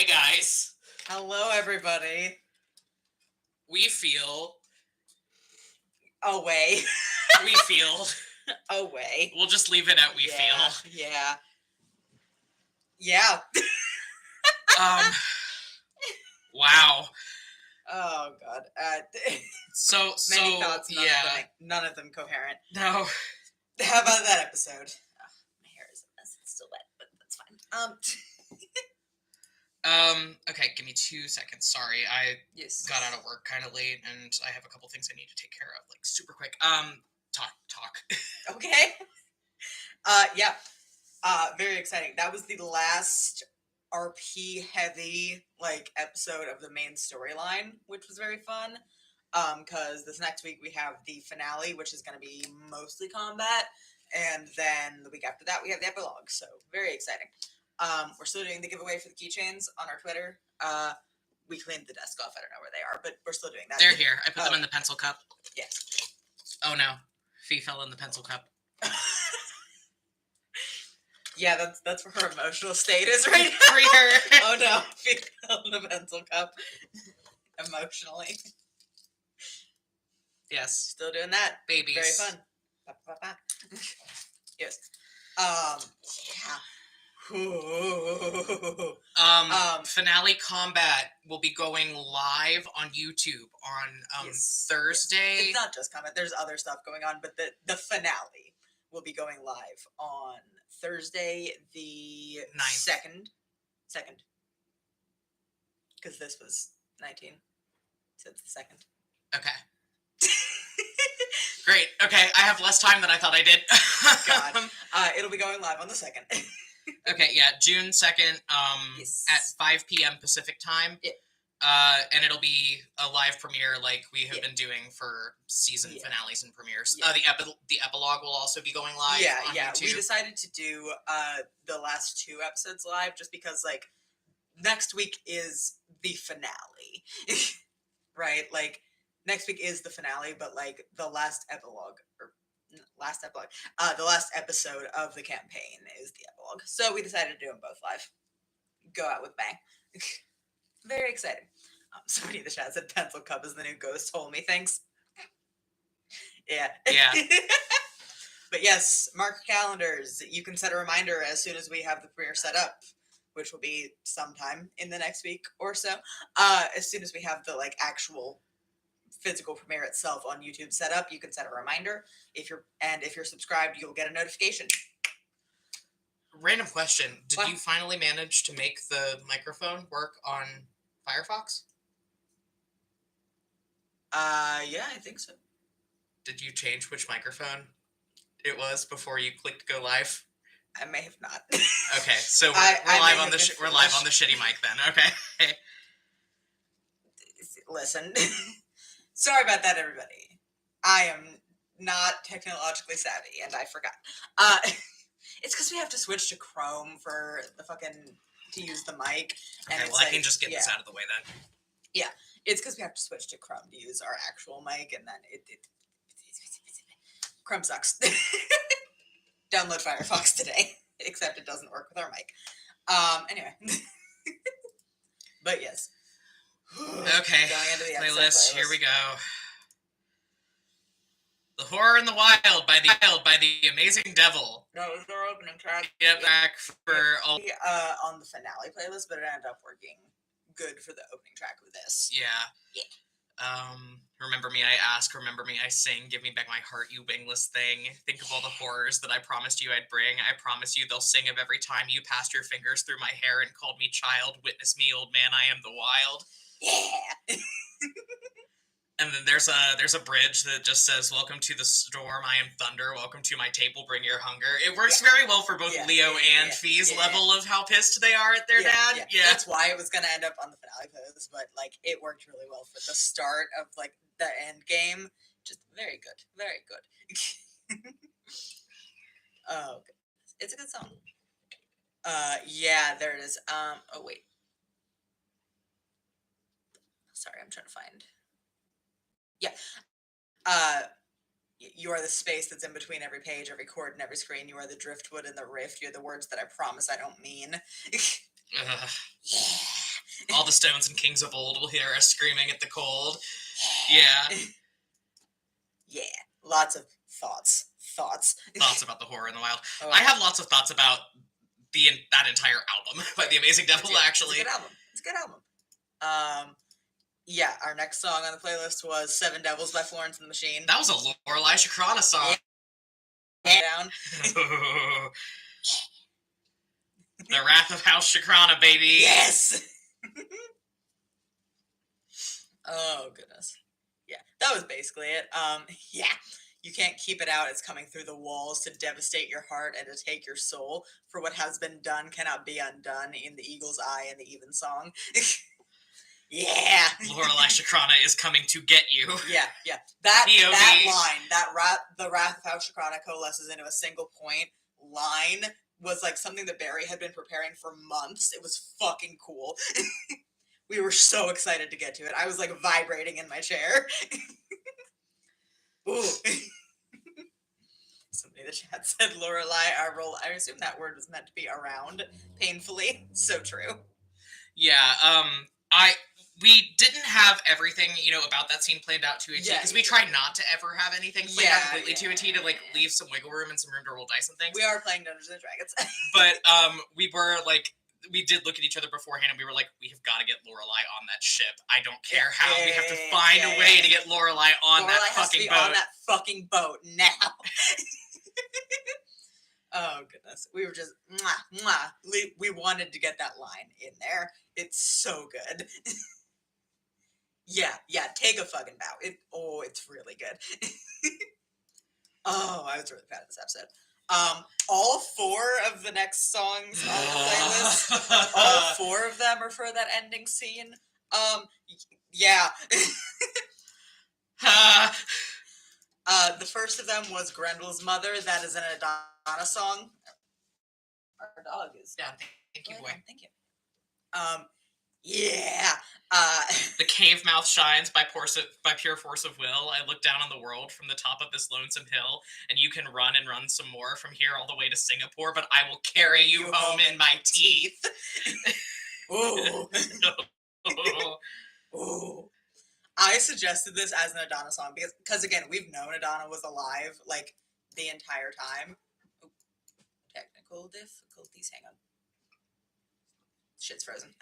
Hi, guys. Hello, everybody. We feel. Away. We feel. Away. We'll just leave it at we feel. Yeah. Yeah. Wow. Oh, God. Many thoughts, none of them coherent. No. How about that episode? Oh, my hair is a mess. It's still wet, but that's fine. Okay, give me 2 seconds. Sorry, I Yes. got out of work kind of late, and I have a couple things I need to take care of, like, super quick. Talk. Okay. Yeah. Very exciting. That was the last RP heavy, episode of the main storyline, which was very fun. Because this next week we have the finale, which is going to be mostly combat, and then the week after that we have the epilogue. So very exciting. We're still doing the giveaway for the keychains on our Twitter. We cleaned the desk off. I don't know where they are, but we're still doing that. They're here. I put them in the pencil cup. Yes. Oh no, Fee fell in the pencil cup. Yeah, that's where her emotional state is right now. For her. Oh no, Fee fell in the pencil cup. Emotionally. Yes. Still doing that. Babies. Very fun. Yes. Yeah. Finale combat will be going live on YouTube on Thursday. It's not just combat. There's other stuff going on, but the finale will be going live on Thursday, the 9th. Second. Because this was 19. So it's the 2nd. Okay. Great. Okay, I have less time than I thought I did. God. It'll be going live on the 2nd. Okay, yeah, June 2nd, Yes. at 5 p.m. Pacific time. Yeah. And it'll be a live premiere like we have been doing for season finales and premieres. Yeah. The epilogue will also be going live on YouTube. We decided to do the last 2 episodes live just because, next week is the finale. Right? Next week is the finale, but, the last epilogue, the last episode of the campaign is the epilogue. So we decided to do them both live. Go out with bang. Very exciting. Somebody in the chat said pencil cup is the new ghost hole. Me thanks. Yeah. But yes, mark your calendars. You can set a reminder as soon as we have the premiere set up, which will be sometime in the next week or so. As soon as we have the actual physical premiere itself on YouTube set up, you can set a reminder. If you're subscribed, you'll get a notification. Random question. Did you finally manage to make the microphone work on Firefox? Yeah, I think so. Did you change which microphone it was before you clicked go live? I may have not. Okay, so we're live on the shitty mic then. Okay. Listen. Sorry about that, everybody. I am not technologically savvy, and I forgot. It's because we have to switch to Chrome for to use the mic. Okay, and I can just get this out of the way then. Yeah, it's because we have to switch to Chrome to use our actual mic, and then Chrome sucks. Download Firefox today, except it doesn't work with our mic. Anyway. But yes. Okay, going into the playlist. Here we go. The Horror in the Wild by the Amazing Devil. That was our opening track. Get back for all. On the finale playlist, but it ended up working good for the opening track of this. Yeah. Remember Me, I Ask. Remember Me, I Sing. Give Me Back My Heart, You Wingless Thing. Think of all the horrors that I promised you I'd bring. I promise you they'll sing of every time you passed your fingers through my hair and called me child. Witness me, old man, I am the wild. Yeah. And then there's a bridge that just says, "Welcome to the storm, I am thunder. Welcome to my table, bring your hunger." It works very well for both Leo and Fee's level of how pissed they are at their dad. Yeah. That's why it was going to end up on the finale playlist, but it worked really well for the start of the end game. Just very good. Very good. Oh, it's a good song. Yeah, there it is. Oh, wait. Sorry, I'm trying to find. Yeah. You are the space that's in between every page, every chord, and every screen. You are the driftwood and the rift. You're the words that I promise I don't mean. Yeah. All the stones and kings of old will hear us screaming at the cold. Yeah. Yeah. Lots of thoughts. Thoughts about the horror in the wild. Oh. I have lots of thoughts about that entire album by The Amazing Devil, actually. It's a good album. Yeah, our next song on the playlist was Seven Devils by Florence and the Machine. That was a Lorelei Shakrana song. Yeah. Down. The Wrath of House Shakrana, baby. Yes! Oh, goodness. Yeah, that was basically it. Yeah. You can't keep it out. It's coming through the walls to devastate your heart and to take your soul. For what has been done cannot be undone in the Eagle's Eye and the Even Song. Yeah. Lorelei Shakrana is coming to get you. Yeah. That line, the Wrath of House Shakrana coalesces into a single point line was like something that Barry had been preparing for months. It was fucking cool. We were so excited to get to it. I was like vibrating in my chair. Ooh. Somebody in the chat said Lorelei, our role. I assume that word was meant to be around painfully. So true. Yeah, we didn't have everything, about that scene planned out to a T, because we try not to ever have anything planned out completely to a T, to like leave some wiggle room and some room to roll dice and things. We are playing Dungeons and Dragons. But we were like, we did look at each other beforehand and we were like, we have got to get Lorelei on that ship. I don't care how. We have to find a way to get Lorelei on that fucking boat. On that fucking boat now. Oh, goodness. We were just, we wanted to get that line in there. It's so good. Yeah, take a fucking bow. It's really good. Oh, I was really proud of this episode. All 4 of the next songs on the playlist, all 4 of them are for that ending scene. Yeah. The first of them was Grendel's Mother. That is an Adana song. Our dog is. Yeah, thank you, boy. Thank you. Yeah. The cave mouth shines by pure force of will. I look down on the world from the top of this lonesome hill, and you can run and run some more from here all the way to Singapore, but I will carry you home in my teeth. Ooh. Ooh. I suggested this as an Adana song because again, we've known Adana was alive like the entire time. Ooh. Technical difficulties. Hang on. Shit's frozen.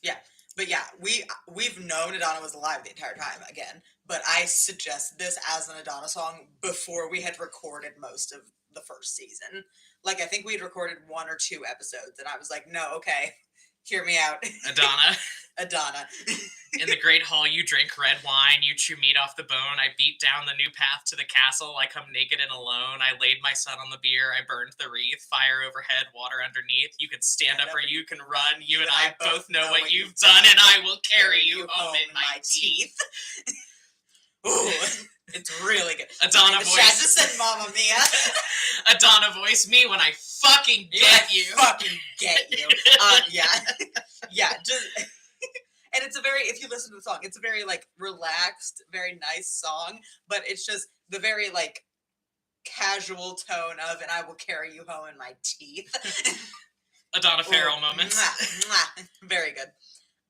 Yeah. But yeah, we've known Adana was alive the entire time again, but I suggested this as an Adana song before we had recorded most of the first season. Like, I think we'd recorded 1 or 2 episodes, and I was like, no, okay, hear me out. Adana. In the great hall, you drink red wine, you chew meat off the bone, I beat down the new path to the castle, I come naked and alone, I laid my son on the bier, I burned the wreath, fire overhead, water underneath, you can stand up or you can run, you and I both know what you've done, and I will carry you home in my teeth. Ooh, it's really good. Adana voice. Chat just said Mamma Mia. Adana voice, me when I fucking get you. Yeah, just... And it's a very, if you listen to the song, it's a very, like, relaxed, very nice song, but it's just the very, like, casual tone of, and I will carry you home in my teeth. Adana Farrell moments. Very good.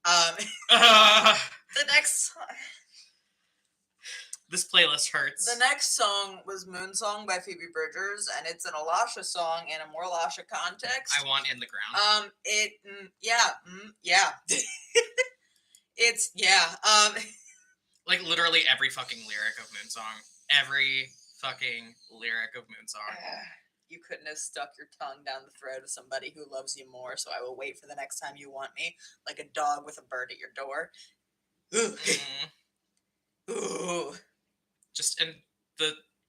The next song. This playlist hurts. The next song was Moon Song by Phoebe Bridgers, and it's an Alasha song in a more Alasha context. I want In the Ground. Yeah. It's, like, literally every fucking lyric of Moon Song. Every fucking lyric of Moon Song. You couldn't have stuck your tongue down the throat of somebody who loves you more, so I will wait for the next time you want me, like a dog with a bird at your door. Ooh. Ooh. Just, and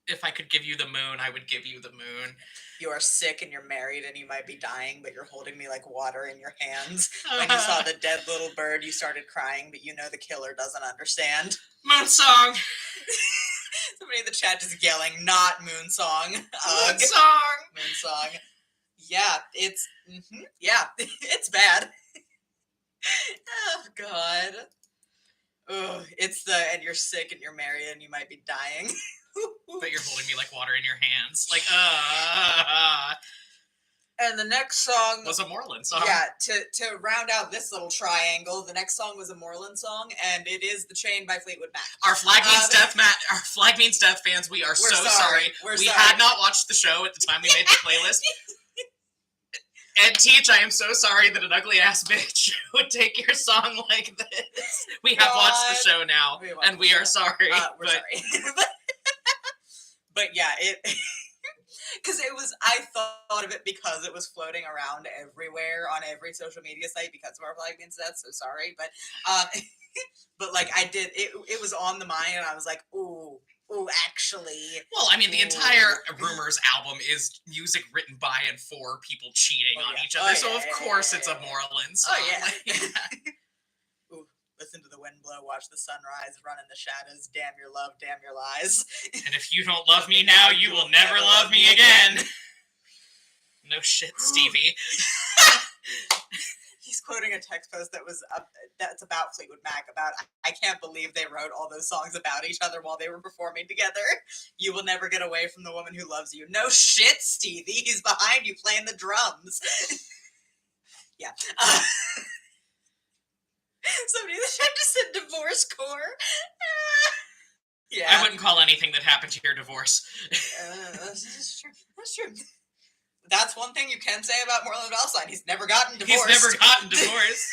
if I could give you the moon, I would give you the moon. You are sick and you're married and you might be dying, but you're holding me like water in your hands. When you saw the dead little bird, you started crying, but you know the killer doesn't understand. Moon Song! Somebody in the chat just yelling, not Moon Song. Moon Song! Moon Song. Yeah, it's, it's bad. Oh, God. Ugh, it's and you're sick and you're married and you might be dying. But you're holding me like water in your hands. Like, And the next song was a Moreland song. Yeah, to round out this little triangle, the next song was a Moreland song, and it is "The Chain" by Fleetwood Mac. Our Flag Means Death, our Flag Means Death fans, we are so sorry. We had not watched the show at the time we made the playlist. And Teach, I am so sorry that an ugly ass bitch would take your song like this. We have watched the show now, and we are sorry. We're sorry. But yeah, because I thought of it because it was floating around everywhere on every social media site because of our Flag Means Death, so sorry. But but like I did, it was on the mind, and I was like, ooh, actually. Well, I mean, the entire Rumors album is music written by and for people cheating on each other, so of course it's a Moreland song. Oh, yeah. Ooh, listen to the wind blow, watch the sunrise, run in the shadows, damn your love, damn your lies. And if you don't love me now, you will never love me again. No shit, Stevie. He's quoting a text post that's about Fleetwood Mac, about, I can't believe they wrote all those songs about each other while they were performing together. You will never get away from the woman who loves you. No shit, Stevie. He's behind you playing the drums. Yeah. Somebody in the chat just said divorce core. Yeah. I wouldn't call anything that happened to your divorce. That's true. That's true. That's one thing you can say about Moreland Valentine. He's never gotten divorced. He's never gotten divorced.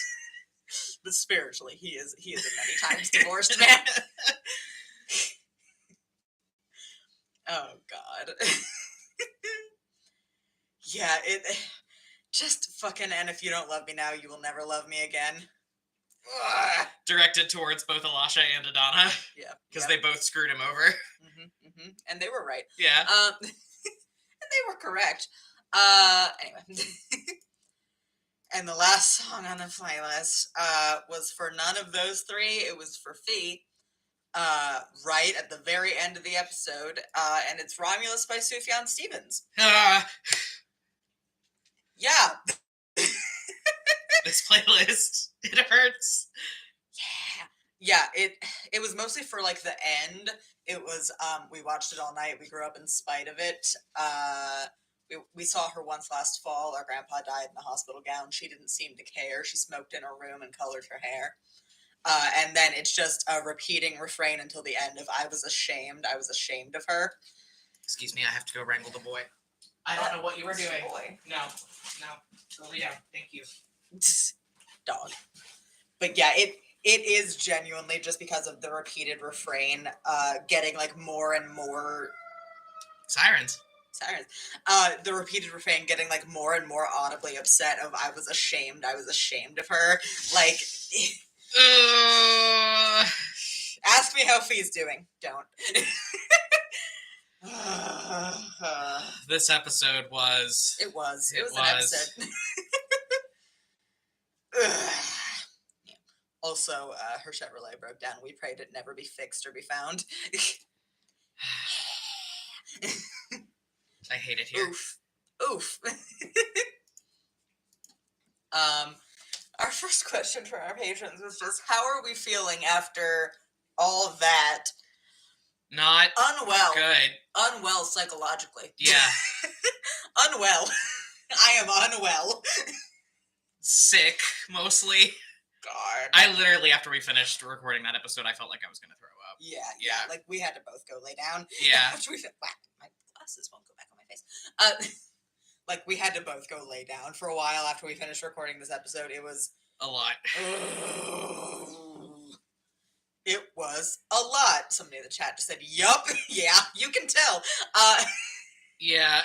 But spiritually, he is a many times divorced man. Oh God. Yeah, it just fucking, and if you don't love me now, you will never love me again. Ugh. Directed towards both Alasha and Adana. Yeah. Because they both screwed him over. And they were right. Yeah. And they were correct. Anyway. And the last song on the playlist was for none of those three. It was for Fee. Right at the very end of the episode. And it's Romulus by Sufjan Stevens. Yeah. This playlist, it hurts. Yeah, it was mostly for like the end. It was we watched it all night. We grew up in spite of it. We saw her once last fall. Our grandpa died in the hospital gown. She didn't seem to care. She smoked in her room and colored her hair. And then it's just a repeating refrain until the end of I was ashamed of her. Excuse me, I have to go wrangle the boy. I don't know what you were doing. Boy. No. Go lay down. Thank you. Dog. But yeah, it is genuinely just because of the repeated refrain, getting like more and more sirens. The repeated refrain getting like more and more audibly upset of I was ashamed of her. Like ask me how Fee's doing. Don't. This episode was... It was an episode. Yeah. Also, her Chevrolet broke down. We prayed it never be fixed or be found. I hate it here. Oof. Our first question for our patrons was just, how are we feeling after all of that? Not unwell. Good. Unwell psychologically. Yeah. Unwell. I am unwell. Sick, mostly. God. I literally, after we finished recording that episode, I felt like I was going to throw up. Yeah. Like, we had to both go lay down. Yeah. After we my glasses won't go back on my face. Like, we had to both go lay down for a while after we finished recording this episode. It was... a lot. It was a lot. Somebody in the chat just said, yup. Yeah, you can tell. Yeah.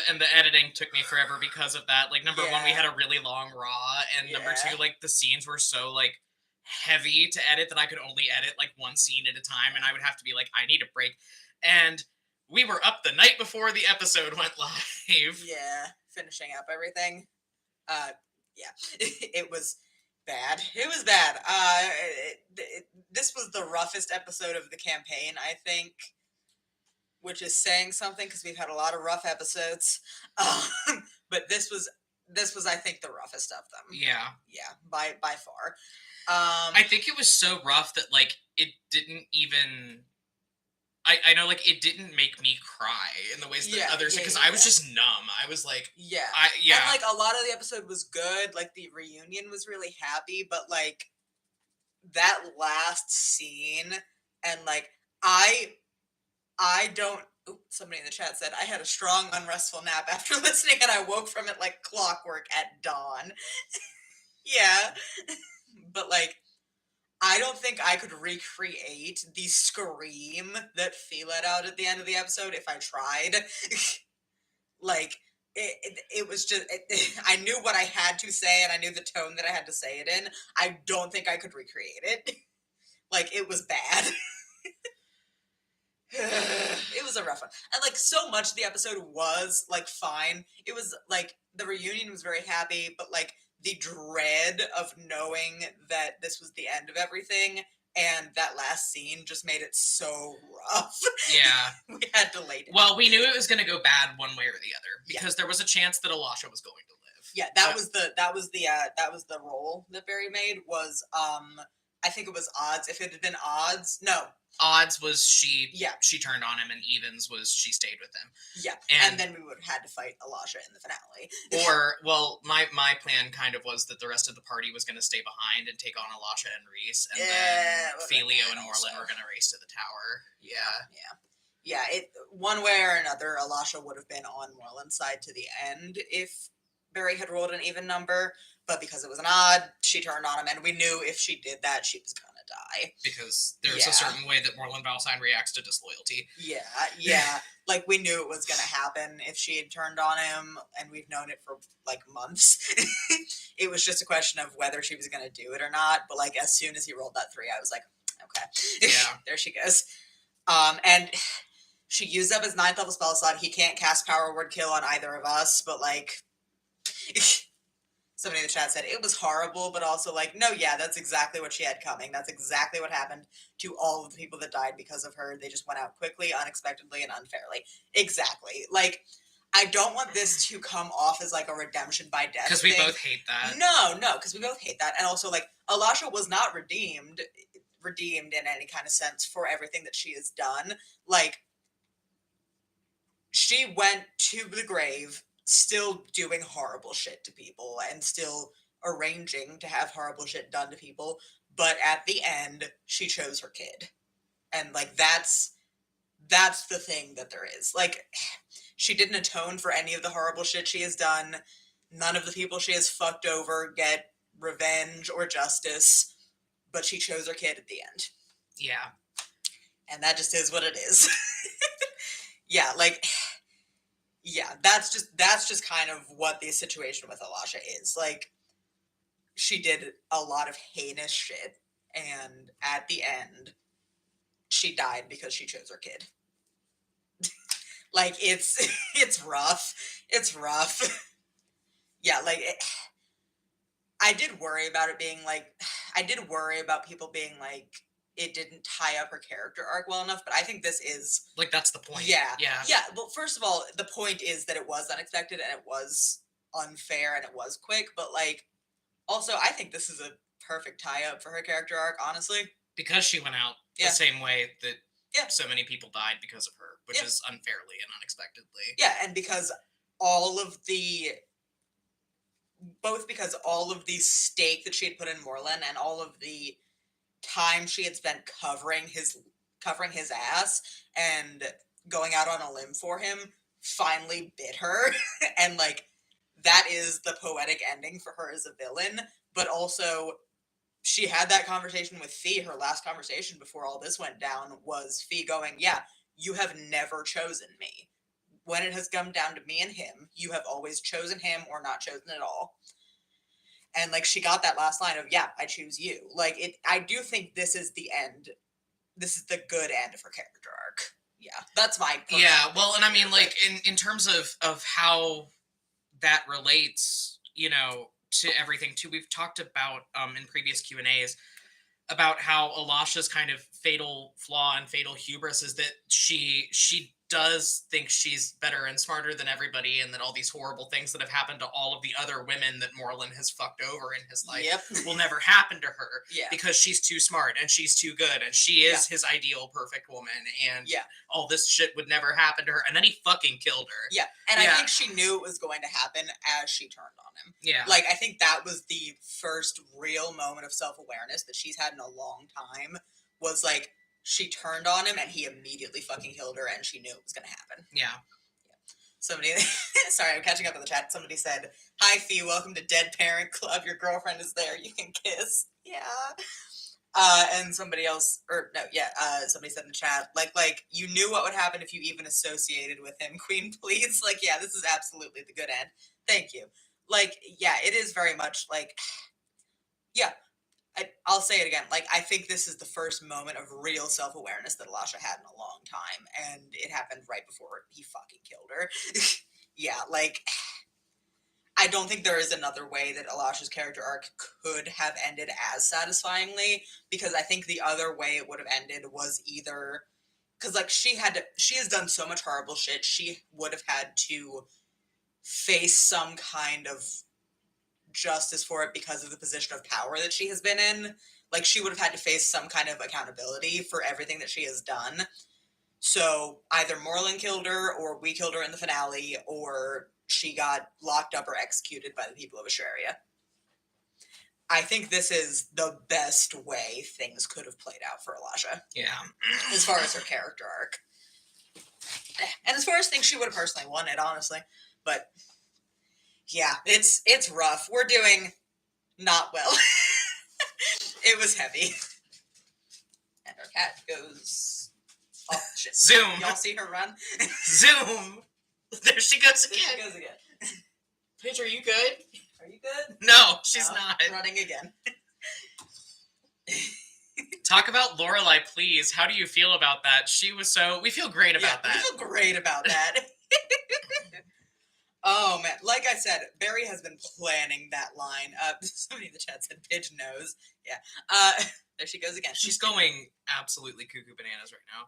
And the editing took me forever because of that. Like, number one, we had a really long raw, and number two, like, the scenes were so, like, heavy to edit that I could only edit, like, one scene at a time, and I would have to be like, I need a break. And we were up the night before the episode went live. Yeah, finishing up everything. Yeah, it was bad. It was bad. This was the roughest episode of the campaign, I think. Which is saying something because we've had a lot of rough episodes, but this was I think the roughest of them. Yeah, by far. I think it was so rough that like it didn't even I know, like, it didn't make me cry in the ways that Yeah, others, yeah, because yeah, I was yeah. just numb. I was like, Yeah. yeah, And like a lot of the episode was good. Like the reunion was really happy, but like that last scene and like I I don't somebody in the chat said I had a strong unrestful nap after listening and I woke from it like clockwork at dawn. Yeah. But like I don't think I could recreate the scream that Fee let out at the end of the episode if I tried. Like it was just I knew what I had to say and I knew the tone that I had to say it in. I don't think I could recreate it. Like it was bad. It was a rough one. And like so much of the episode was like fine. It was like the reunion was very happy, but like the dread of knowing that this was the end of everything and that last scene just made it so rough. yeah. We had to lay down. Well, we knew it was going to go bad one way or the other Yeah. because there was a chance that Elisha was going to live. Yeah, that was the role that Barry made was I think it was odds. If it had been odds, no. Odds was she Yeah. she turned on him, and evens was she stayed with him. Yeah, and then we would have had to fight Elisha in the finale. Or, well, my plan kind of was that the rest of the party was going to stay behind and take on Elisha and Reese, and then Felio and Moreland were going to race to the tower. Yeah. It one way or another, Elisha would have been on Moreland's side to the end if Barry had rolled an even number, but because it was an odd, she turned on him, and we knew if she did that, she was gonna die. Because there's a certain way that Moreland Valsine reacts to disloyalty. Yeah. Like we knew it was gonna happen if she had turned on him, and we've known it for like months. It was just a question of whether she was gonna do it or not. But like as soon as he rolled that 3, I was like, okay, Yeah. there she goes. And she used up his 9th level spell slot. He can't cast Power Word Kill on either of us, but like. Somebody in the chat said it was horrible, but also like, no, yeah, that's exactly what she had coming. That's exactly what happened to all of the people that died because of her. They just went out quickly, unexpectedly, and unfairly. Exactly. Like, I don't want this to come off as like a redemption by death. Because we both hate that. No, because we both hate that. And also, like, Elisha was not redeemed in any kind of sense for everything that she has done. Like, she went to the grave still doing horrible shit to people and still arranging to have horrible shit done to people, but at the end she chose her kid. And like that's the thing that there is. Like she didn't atone for any of the horrible shit she has done. None of the people she has fucked over get revenge or justice, but she chose her kid at the end. Yeah. And that just is what it is. Yeah, like yeah, that's just kind of what the situation with Elisha is. Like, she did a lot of heinous shit, and at the end, she died because she chose her kid. Like, it's rough. It's rough. Yeah, like, I did worry about it being like, I did worry about people being like, it didn't tie up her character arc well enough, but I think this is like that's the point. Yeah. Well, first of all, the point is that it was unexpected and it was unfair and it was quick, but like also I think this is a perfect tie up for her character arc, honestly, because she went out the same way that so many people died because of her, which is unfairly and unexpectedly. Yeah, and because because all of the stake that she had put in Moreland and all of the time she had spent covering his ass and going out on a limb for him finally bit her. And like that is the poetic ending for her as a villain. But also she had that conversation with Fee. Her last conversation before all this went down was Fee going, yeah, you have never chosen me. When it has come down to me and him, you have always chosen him or not chosen at all. And like she got that last line of, yeah, I choose you. Like I do think this is the end. This is the good end of her character arc. Yeah, that's my well, and I mean, like in terms of how that relates, you know, to everything too. We've talked about in previous Q&As about how Elisha's kind of fatal flaw and fatal hubris is that she does think she's better and smarter than everybody, and that all these horrible things that have happened to all of the other women that Moreland has fucked over in his life Yep. will never happen to her Yeah. because she's too smart and she's too good and she is his ideal perfect woman, and all this shit would never happen to her. And then he fucking killed her. Yeah. And I think she knew it was going to happen as she turned on him. Yeah. Like, I think that was the first real moment of self-awareness that she's had in a long time, was like, she turned on him and he immediately fucking killed her, and she knew it was going to happen. Yeah. Somebody, sorry, I'm catching up in the chat. Somebody said, "Hi, Fee, welcome to Dead Parent Club. Your girlfriend is there. You can kiss." Yeah. And somebody else, somebody said in the chat, like, you knew what would happen if you even associated with him, Queen, please. Like, yeah, this is absolutely the good end. Thank you. Like, yeah, it is very much like, yeah, I'll say it again. Like, I think this is the first moment of real self-awareness that Alasha had in a long time, and it happened right before he fucking killed her. Yeah, like, I don't think there is another way that Alasha's character arc could have ended as satisfyingly, because I think the other way it would have ended was either, because, like, she has done so much horrible shit, she would have had to face some kind of justice for it because of the position of power that she has been in. Like, she would have had to face some kind of accountability for everything that she has done. So either Moreland killed her, or we killed her in the finale, or she got locked up or executed by the people of Asheria. I think this is the best way things could have played out for Alasha. Yeah. As far as her character arc. And as far as things she would have personally wanted, honestly. But yeah, it's rough. We're doing not well. It was heavy. And our cat goes, oh shit. Zoom. Y'all see her run? Zoom. There she goes again. There she goes again. Paige, are you good? Are you good? No, she's not. Running again. Talk about Lorelai, please. How do you feel about that? We feel great about that. We feel great about that. Oh man, like I said, Barry has been planning that line. Somebody in the chat said Pidge knows. Yeah. There she goes again. She's going absolutely cuckoo bananas right now.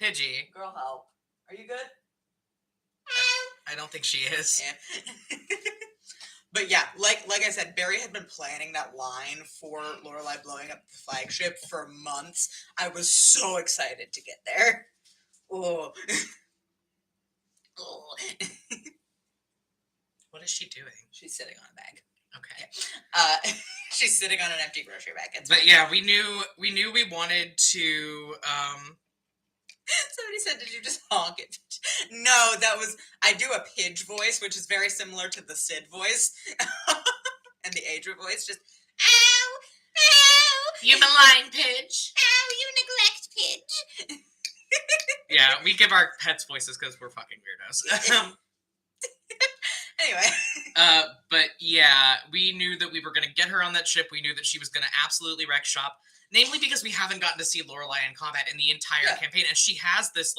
Pidgey. Girl, help. Are you good? I don't think she is. Yeah. But yeah, like I said, Barry had been planning that line for Lorelai blowing up the flagship for months. I was so excited to get there. Oh. Oh. What is she doing? She's sitting on a bag. Okay. She's sitting on an empty grocery bag. But yeah, we knew we wanted to. Somebody said, "Did you just honk it?" No, I do a Pidge voice, which is very similar to the Sid voice and the Adra voice. Just ow, ow. You malign Pidge. Ow, you neglect Pidge. Yeah, we give our pets voices because we're fucking weirdos. Anyway. But yeah, we knew that we were going to get her on that ship. We knew that she was going to absolutely wreck shop. Namely because we haven't gotten to see Lorelai in combat in the entire campaign. And she has this,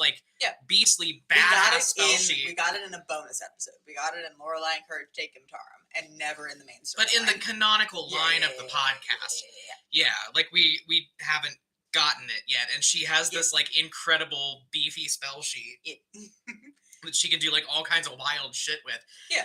beastly badass spell sheet. We got it in a bonus episode. We got it in Lorelai and Courage Take Him Tarum. And never in the main story. But in the canonical line of the podcast. Yeah, we haven't gotten it yet. And she has this, incredible beefy spell sheet. That she can do, all kinds of wild shit with. Yeah.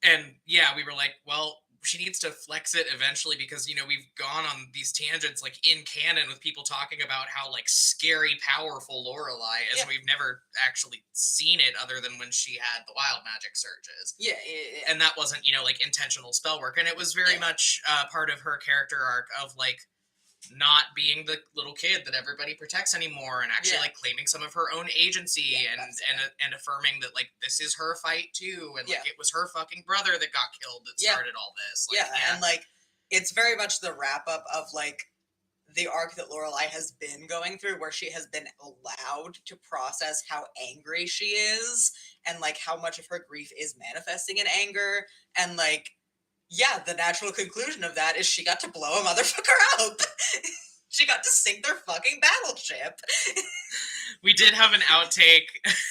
And, yeah, we were like, well, she needs to flex it eventually because, we've gone on these tangents, in canon with people talking about how, scary, powerful Lorelai is. Yeah. We've never actually seen it other than when she had the wild magic surges. Yeah. And that wasn't, intentional spell work. And it was very much part of her character arc of, not being the little kid that everybody protects anymore and actually claiming some of her own agency and affirming that this is her fight too and it was her fucking brother that got killed that started all this. And it's very much the wrap up of the arc that Lorelai has been going through, where she has been allowed to process how angry she is and how much of her grief is manifesting in anger, and the natural conclusion of that is she got to blow a motherfucker up. She got to sink their fucking battleship. We did have an outtake.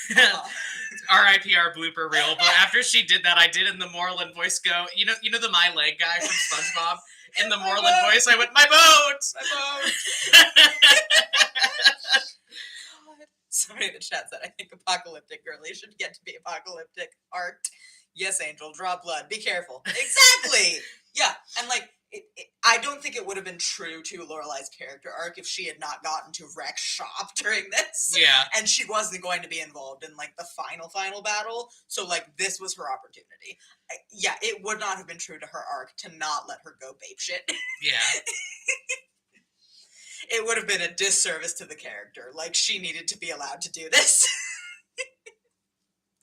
RIP our blooper reel. But after she did that, I did in the Moreland voice go, you know the My Leg guy from SpongeBob? In the Moreland voice, I went, my boat! My boat! Somebody in the chat said, I think apocalyptic girlies should get to be apocalyptic art. Yes, Angel, draw blood. Be careful. Exactly. Yeah, and like, I don't think it would have been true to Lorelai's character arc if she had not gotten to wreck shop during this. Yeah. And she wasn't going to be involved in like the final battle. So like, this was her opportunity. Yeah, it would not have been true to her arc to not let her go babe shit. Yeah. It would have been a disservice to the character. Like, she needed to be allowed to do this.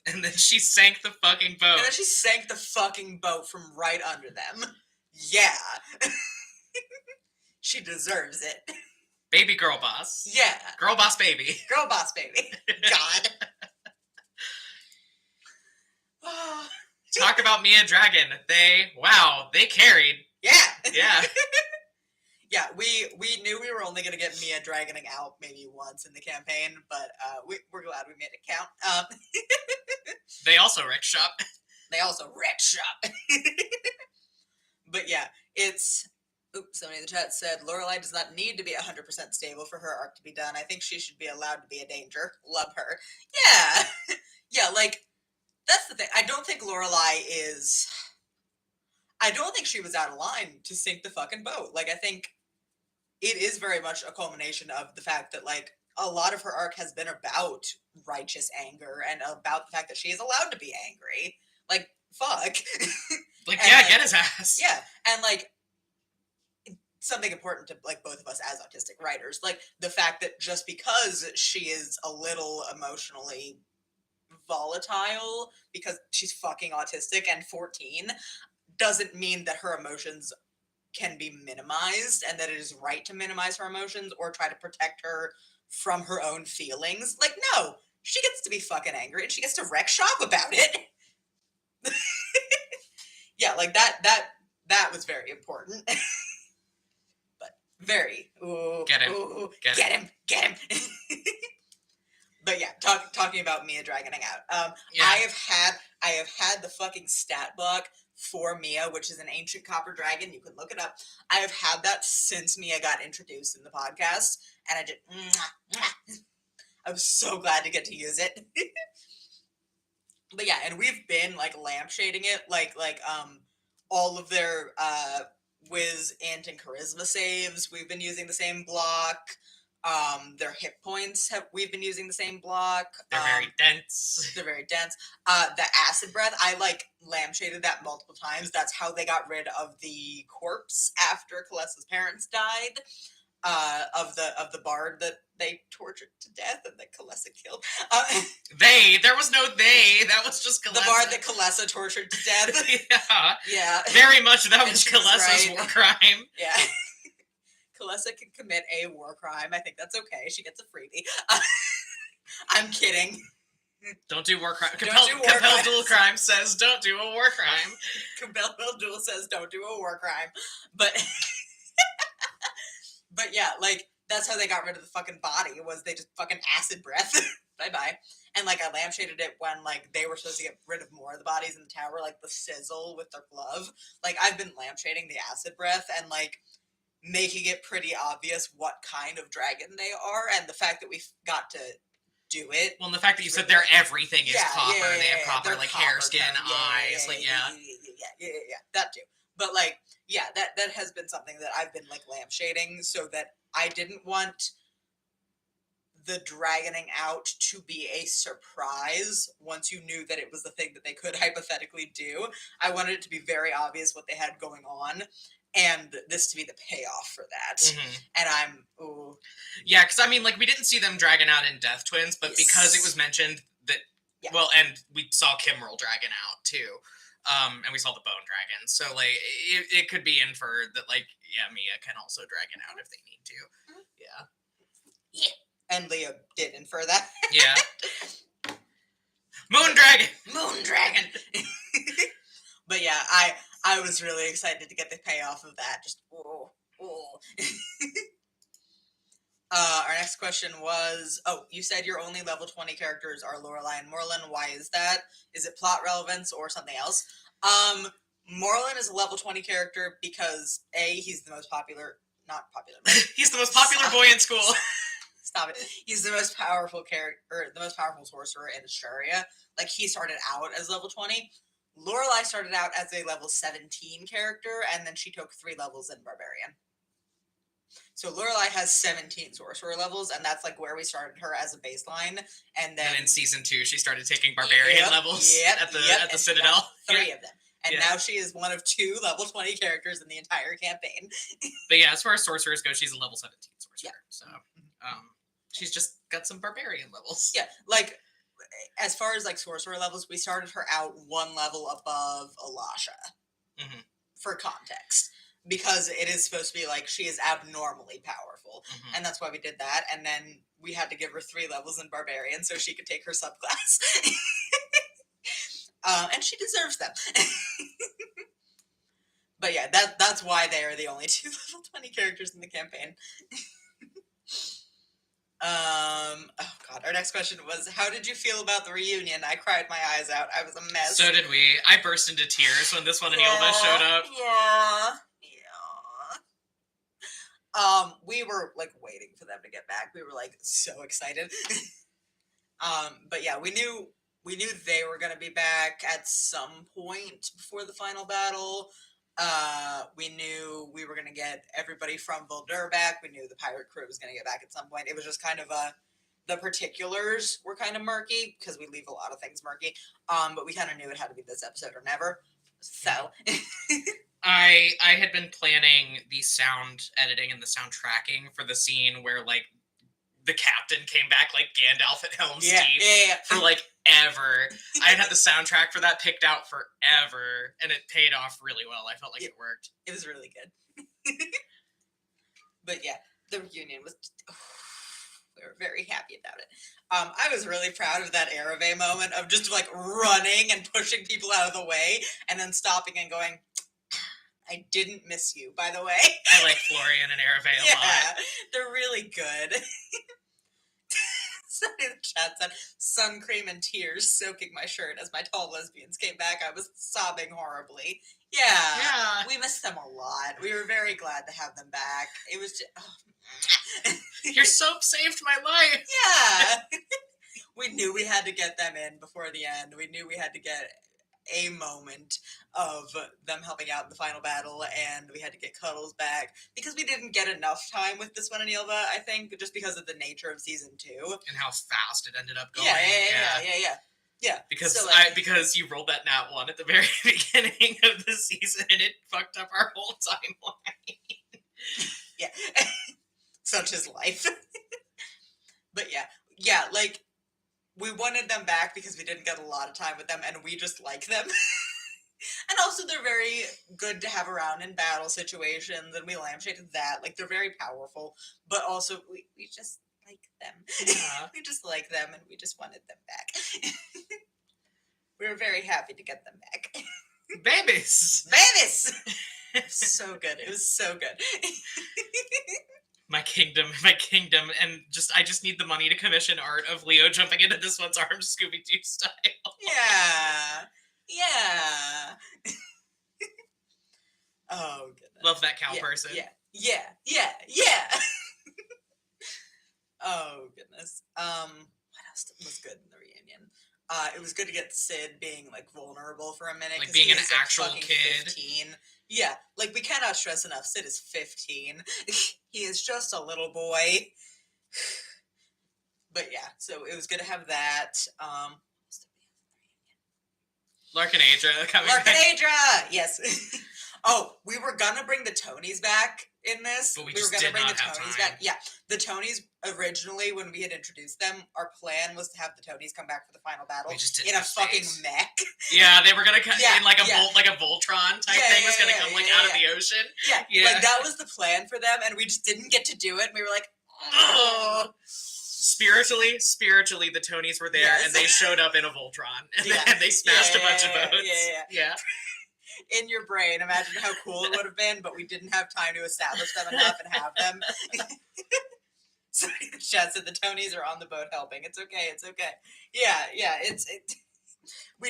And then she sank the fucking boat. And then she sank the fucking boat from right under them. Yeah. She deserves it. Baby girl boss. Yeah. Girl boss baby. Girl boss baby. God. Talk about Mia Dragon. They carried. Yeah. Yeah. Yeah, we knew we were only going to get Mia dragoning out maybe once in the campaign, but we're glad we made it count. They also wrecked shop. They also wrecked shop. But yeah, it's... Oops, somebody in the chat said, Lorelai does not need to be 100% stable for her arc to be done. I think she should be allowed to be a danger. Love her. Yeah. Yeah, like, that's the thing. I don't think she was out of line to sink the fucking boat. Like, I think it is very much a culmination of the fact that, like, a lot of her arc has been about righteous anger and about the fact that she is allowed to be angry. Like, fuck. Like, And, yeah, like, get his ass. Yeah, and, like, something important to, like, both of us as autistic writers, like, the fact that just because she is a little emotionally volatile because she's fucking autistic and 14 doesn't mean that her emotions can be minimized and that it is right to minimize her emotions or try to protect her from her own feelings. Like, no, she gets to be fucking angry and she gets to wreck shop about it. Yeah, like that was very important. But very, ooh, Get him. Ooh, Get him. But yeah, talking about Mia dragoning out. Yeah. I have had the fucking stat block for Mia, which is an ancient copper dragon. You can look it up. I have had that since Mia got introduced in the podcast, and I just, I was so glad to get to use it. But yeah, and we've been like lampshading it, like all of their whiz, int, and charisma saves. We've been using the same block. Their hit points we've been using the same block. They're very dense. They're very dense. The acid breath, I like lampshaded that multiple times. That's how they got rid of the corpse after Kalessa's parents died. Of the bard that they tortured to death and that Kalessa killed. There was no they. That was just Kalessa. The bard that Kalessa tortured to death. Yeah. Yeah. Very much that And was she was Kalessa's right. war crime. Yeah. Kalessa can commit a war crime. I think that's okay. She gets a freebie. I'm kidding. Don't do war crime. Don't Compelled, do war Compelled crimes. Dual Crime says don't do a war crime. Compelled Duel says don't do a war crime. But yeah, like, that's how they got rid of the fucking body, was they just fucking acid breath. Bye-bye. And, like, I lampshaded it when, like, they were supposed to get rid of more of the bodies in the tower, like the sizzle with their glove. Like, I've been lampshading the acid breath and, like, making it pretty obvious what kind of dragon they are, and the fact that we got to do it. Well, and the fact that you said their everything is copper. Yeah, they have copper, they're like copper hair, skin, tone. eyes. Yeah, that too. But, like, yeah, that has been something that I've been, like, lampshading so that I didn't want the dragoning out to be a surprise once you knew that it was the thing that they could hypothetically do. I wanted it to be very obvious what they had going on, and this to be the payoff for that. Mm-hmm. And I'm, ooh. Yeah, because, I mean, like, we didn't see them dragging out in Death Twins, but Yes. because it was mentioned that, Yeah. well, and we saw Kimmerl dragging out, too. And we saw the Bone Dragon. So, like, it could be inferred that, like, yeah, Mia can also dragon out if they need to. Yeah. Yeah. And Leo did infer that. Yeah. Moon Dragon! Moon Dragon! But yeah, I was really excited to get the payoff of that. Just, oh. Our next question was, you said your only level 20 characters are Lorelai and Morlun. Why is that? Is it plot relevance or something else? Morlun is a level 20 character because, A, he's the most popular, not popular, but He's the most popular boy in school. Stop it. He's the most powerful character, or the most powerful sorcerer in Astraria. Like, he started out as level 20. Lorelai started out as a level 17 character, and then she took 3 levels in Barbarian. So Lorelai has 17 sorcerer levels, and that's like where we started her as a baseline. And then in season 2, she started taking Barbarian levels at the Citadel. 3 of them. And now she is one of 2 level 20 characters in the entire campaign. But yeah, as far as sorcerers go, she's a level 17 sorcerer. Yeah. So she's just got some Barbarian levels. Yeah, like, as far as like sorcerer levels, we started her out 1 level above Alasha. For context. Because it is supposed to be like she is abnormally powerful. And that's why we did that. And then we had to give her 3 levels in Barbarian so she could take her subclass. And she deserves them. But yeah, that's why they are the only 2 level 20 characters in the campaign. Oh god, our next question was, how did you feel about the reunion? I cried my eyes out. I was a mess. So did we. I burst into tears when this one and Ylva showed up. Yeah. We were like waiting for them to get back. We were like so excited. But yeah, we knew they were gonna be back at some point before the final battle. We knew we were gonna get everybody from Voldur back. We knew the pirate crew was gonna get back at some point. It was just kind of the particulars were kind of murky because we leave a lot of things murky. But we kind of knew it had to be this episode or never. So I had been planning the sound editing and the sound tracking for the scene where like the captain came back like Gandalf at Helm's Deep for like ever. I had the soundtrack for that picked out forever, and it paid off really well. I felt like it worked. It was really good. But yeah, the reunion was... we were very happy about it. I was really proud of that Ereve moment of just like running and pushing people out of the way and then stopping and going, I didn't miss you, by the way. I like Florian and Ereve a lot. Yeah, they're really good. Somebody in the chat said, sun cream and tears soaking my shirt as my tall lesbians came back. I was sobbing horribly. Yeah. We missed them a lot. We were very glad to have them back. It was just... Your soap saved my life. Yeah. We knew we had to get them in before the end. We knew we had to get a moment of them helping out in the final battle, and we had to get Cuddles back because we didn't get enough time with this one and Ylva, I think, just because of the nature of season 2 and how fast it ended up going. Yeah. Because so, like, because you rolled that nat 1 at the very beginning of the season, and it fucked up our whole timeline. Yeah. Such is life. But yeah, like, we wanted them back because we didn't get a lot of time with them, and we just like them. And also, they're very good to have around in battle situations, and we lampshaded that. Like, they're very powerful, but also, we just like them. Yeah. We just like them, and we just wanted them back. We were very happy to get them back. Babies! So good. It was so good. My kingdom, and I just need the money to commission art of Leo jumping into this one's arms, Scooby-Doo style. Yeah. Oh, goodness. Love that cow person. Yeah. Oh, goodness. What else was good in the reunion? It was good to get Sid being, like, vulnerable for a minute. Like, being an actual kid. 15. Yeah, like, we cannot stress enough, Sid is 15. He is just a little boy. But yeah, so it was good to have that. Larkinadra coming back. Larkinadra! Yes. Oh, we were gonna bring the Tonys back in this. But we were just gonna did bring not the have Tonys time. back. Yeah, the Tonys originally, when we had introduced them, our plan was to have the Tonys come back for the final battle We just didn't in a have fucking space. mech. Yeah, they were gonna come in like a Voltron type thing was gonna come out of the ocean. Yeah, like that was the plan for them, and we just didn't get to do it. And we were like, oh. Spiritually, the Tonys were there, and they showed up in a Voltron, and they smashed a bunch of boats. Yeah. In your brain, imagine how cool it would have been, but we didn't have time to establish them enough and have them. Sorry, the chat said the Tonys are on the boat helping. It's okay. Yeah, We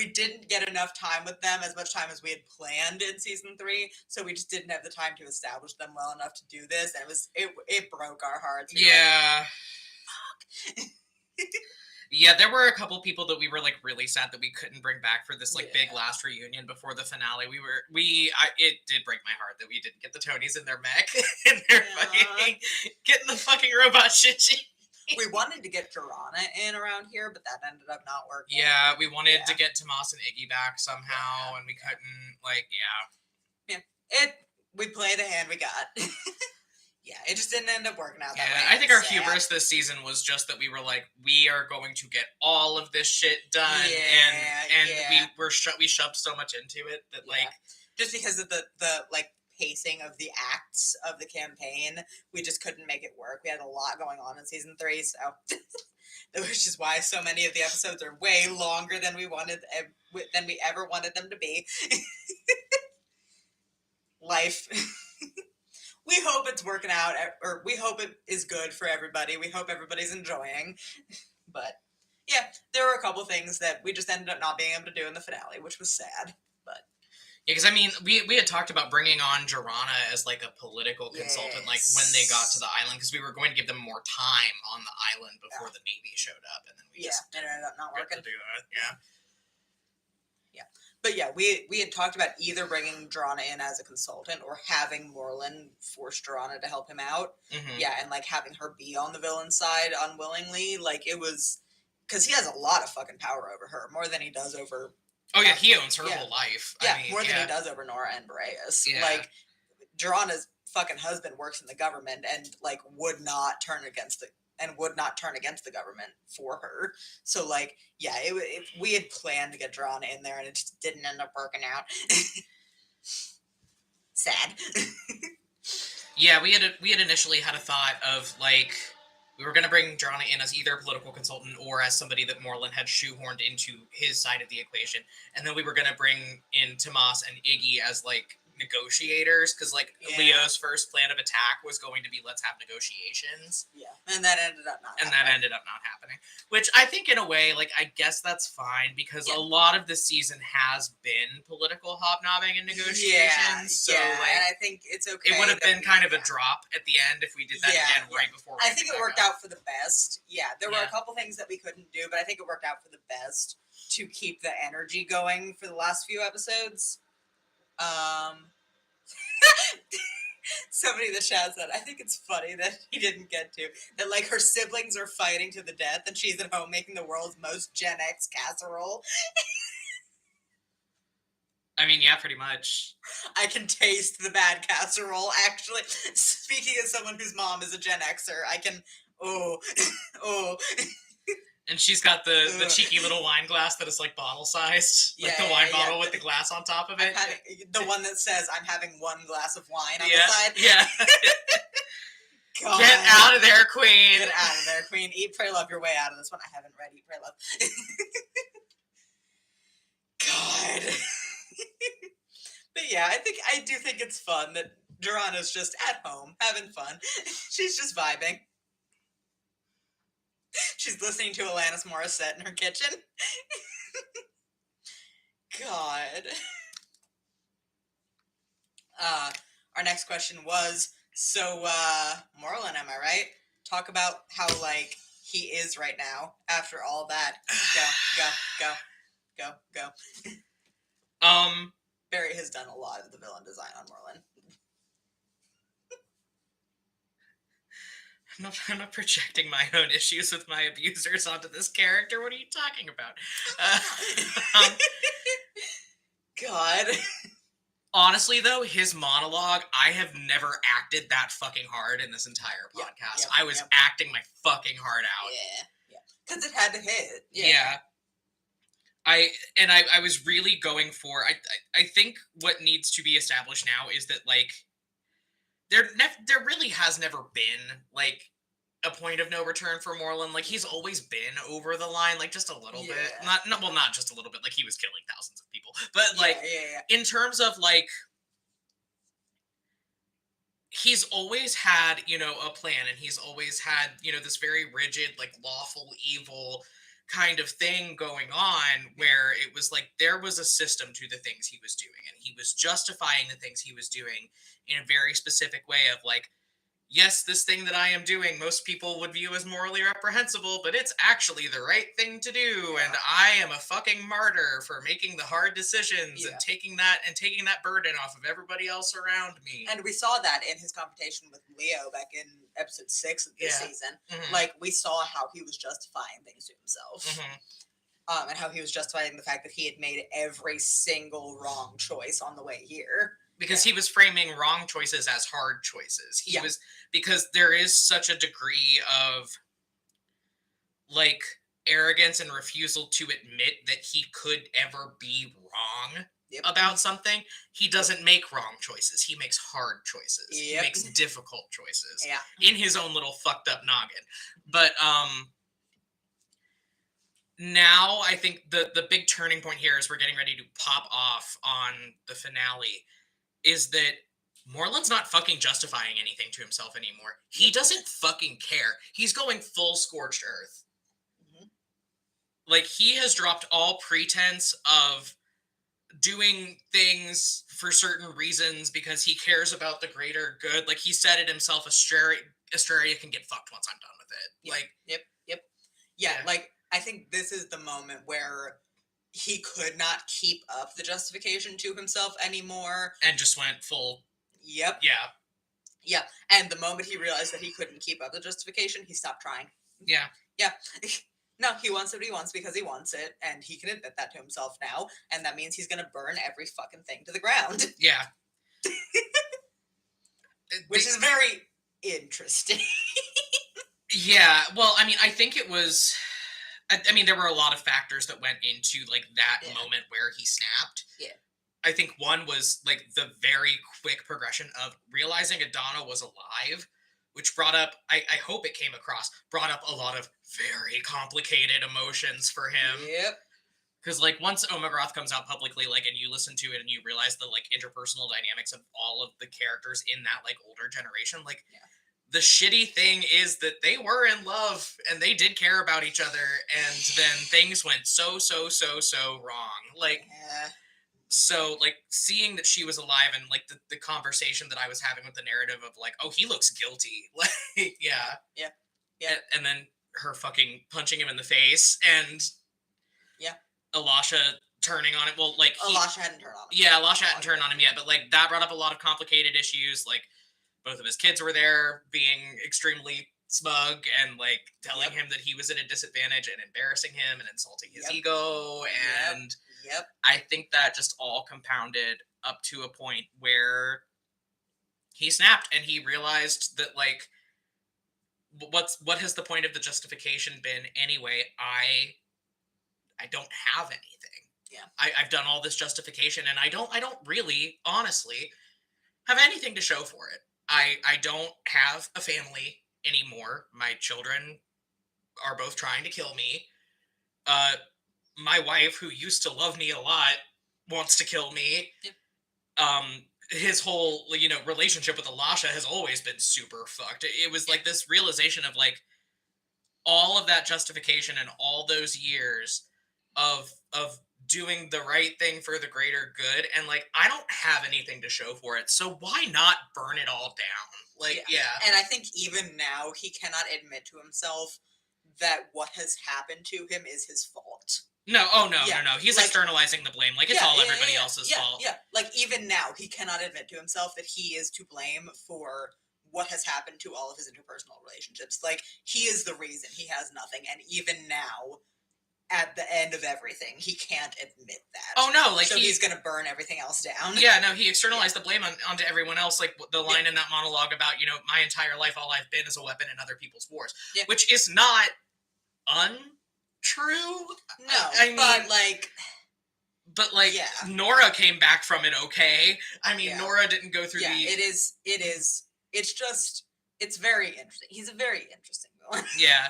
didn't get enough time with them, as much time as we had planned in season 3, so we just didn't have the time to establish them well enough to do this, and it broke our hearts. We were Yeah. like, fuck. Yeah, there were a couple people that we were like really sad that we couldn't bring back for this like big Yeah. last reunion before the finale. It did break my heart that we didn't get the Tonys in their mech and they're Yeah. fucking getting the fucking robot shit. We wanted to get Jorana in around here, but that ended up not working. Yeah, we wanted Yeah. to get Tomas and Iggy back somehow, Yeah. and we couldn't. Like, yeah. We play the hand we got. Yeah, it just didn't end up working out that way. I think our Sad. hubris this season was just that we were like, we are going to get all of this shit done, and we shoved so much into it that like just because of the like pacing of the acts of the campaign, we just couldn't make it work. We had a lot going on in season 3, so which is why so many of the episodes are way longer than we ever wanted them to be. Life. We hope it's working out, or we hope it is good for everybody. We hope everybody's enjoying. But yeah, there were a couple things that we just ended up not being able to do in the finale, which was sad. But yeah, because I mean, we had talked about bringing on Jorana as like a political consultant, like when they got to the island, because we were going to give them more time on the island before the Navy showed up, and then we just it ended up not working. To do that. Yeah. But yeah, we had talked about either bringing Jorana in as a consultant or having Moreland force Jorana to help him out. Mm-hmm. Yeah, and like having her be on the villain side unwillingly. Like it was, because he has a lot of fucking power over her, more than he does over. Oh yeah, he owns her whole life. Yeah, more than he does over Nora and Boreas. Yeah. Like Jorana's fucking husband works in the government and like would not turn against the government for her. So like, yeah, we had planned to get Jorana in there and it just didn't end up working out. Sad. Yeah, we had initially had a thought of like we were going to bring Jorana in as either a political consultant or as somebody that Moreland had shoehorned into his side of the equation, and then we were going to bring in Tomas and Iggy as like negotiators, because like Leo's first plan of attack was going to be let's have negotiations. Yeah, and that ended up not happening. Which I think in a way, like I guess that's fine, because a lot of the season has been political hobnobbing and negotiations. So like, and I think it's okay. It would have been kind of a drop at the end if we did that again right before. I think it worked out for the best. Yeah, there were a couple things that we couldn't do, but I think it worked out for the best to keep the energy going for the last few episodes. Somebody in the chat said, I think it's funny that he didn't get to that, like her siblings are fighting to the death and she's at home making the world's most Gen X casserole. I mean, yeah, pretty much. I can taste the bad casserole, actually. Speaking as someone whose mom is a Gen Xer, I can oh. And she's got the cheeky little wine glass that is like bottle sized, like the wine bottle with the glass on top of it. The one that says, "I'm having one glass of wine" on the side. Yeah. God. Get out of there, Queen. Get out of there, Queen. Eat, pray, love your way out of this one. I haven't read Eat, Pray, Love. God. But yeah, I do think it's fun that Jorana's just at home having fun. She's just vibing. She's listening to Alanis Morissette in her kitchen. God. Our next question was, so Moreland, am I right? Talk about how like he is right now after all that. Go. Barry has done a lot of the villain design on Moreland. I'm not projecting my own issues with my abusers onto this character. What are you talking about? God. Honestly, though, his monologue, I have never acted that fucking hard in this entire podcast. I was acting my fucking heart out. Yeah. Because it had to hit. Yeah. I was really going for... I think what needs to be established now is that, like, there really has never been, like, a point of no return for Moreland. Like, he's always been over the line, like, just a little bit. Not just a little bit. Like, he was killing thousands of people. But, like, in terms of, like, he's always had, you know, a plan. And he's always had, you know, this very rigid, like, lawful evil kind of thing going on where it was like there was a system to the things he was doing, and he was justifying the things he was doing in a very specific way of like, yes, this thing that I am doing, most people would view as morally reprehensible, but it's actually the right thing to do. And Yeah. I am a fucking martyr for making the hard decisions Yeah. and taking that burden off of everybody else around me. And we saw that in his confrontation with Leo back in episode 6 of this Yeah. season. Mhm. Like, we saw how he was justifying things to himself. Mhm. And how he was justifying the fact that he had made every single wrong choice on the way here. Because he was framing wrong choices as hard choices. He Yeah. was, because there is such a degree of like arrogance and refusal to admit that he could ever be wrong Yep. about something. He doesn't make wrong choices. He makes hard choices. He Yep. makes difficult choices Yeah. in his own little fucked up noggin. But now I think the big turning point here as we're getting ready to pop off on the finale is that Moreland's not fucking justifying anything to himself anymore. He doesn't fucking care. He's going full scorched earth. Mhm. Like, he has dropped all pretense of doing things for certain reasons because he cares about the greater good. Like, he said it himself, Astraria can get fucked once I'm done with it. Yep. Like, Yeah, Yeah. like, I think this is the moment where he could not keep up the justification to himself anymore. and just went full, Yep. yeah. Yeah. And the moment he realized that he couldn't keep up the justification, he stopped trying. Yeah. Yeah. No, he wants what he wants because he wants it, and he can admit that to himself now, and that means he's gonna burn every fucking thing to the ground. Yeah. Which is very interesting. Yeah, well, I mean, I think it was. I mean, there were a lot of factors that went into like that Yeah. moment where he snapped. Yeah. I think one was like the very quick progression of realizing Adana was alive, which brought up. I hope it came across. Brought up a lot of very complicated emotions for him. Yep. Because like once Omegroth comes out publicly, like, and you listen to it and you realize the like interpersonal dynamics of all of the characters in that like older generation, like. Yeah. The shitty thing is that they were in love and they did care about each other, and then things went so wrong. Like, Yeah. so like seeing that she was alive and like the conversation that I was having with the narrative of like, oh, he looks guilty. Like, yeah. Yeah. Yeah. And then her fucking punching him in the face and Yeah. Elisha turning on it. Well, like Elisha hadn't turned on him. Yeah, Elisha hadn't turned on him yet, but like that brought up a lot of complicated issues. Like, both of his kids were there being extremely smug and like telling him that he was at a disadvantage and embarrassing him and insulting his ego. And Yep. I think that just all compounded up to a point where he snapped and he realized that like what has the point of the justification been anyway? I don't have anything. Yeah. I've done all this justification and I don't really honestly have anything to show for it. I don't have a family anymore. My children are both trying to kill me. My wife, who used to love me a lot, wants to kill me. Yep. His whole, relationship with Elisha has always been super fucked. It was like this realization of like all of that justification and all those years of doing the right thing for the greater good, and like I don't have anything to show for it, so why not burn it all down? Like, yeah. And I think even now he cannot admit to himself that what has happened to him is his fault. No, no. He's like, externalizing the blame. Like, it's all everybody else's fault. Yeah, like even now he cannot admit to himself that he is to blame for what has happened to all of his interpersonal relationships. Like, he is the reason he has nothing, and even now, at the end of everything, he can't admit that. Oh no, like so he's gonna burn everything else down. Yeah, no, he externalized the blame onto everyone else. Like the line in that monologue about, my entire life, all I've been is a weapon in other people's wars, which is not untrue. No, I mean, but Nora came back from it okay. I mean, Nora didn't go through it's very interesting. He's a very interesting villain. Yeah.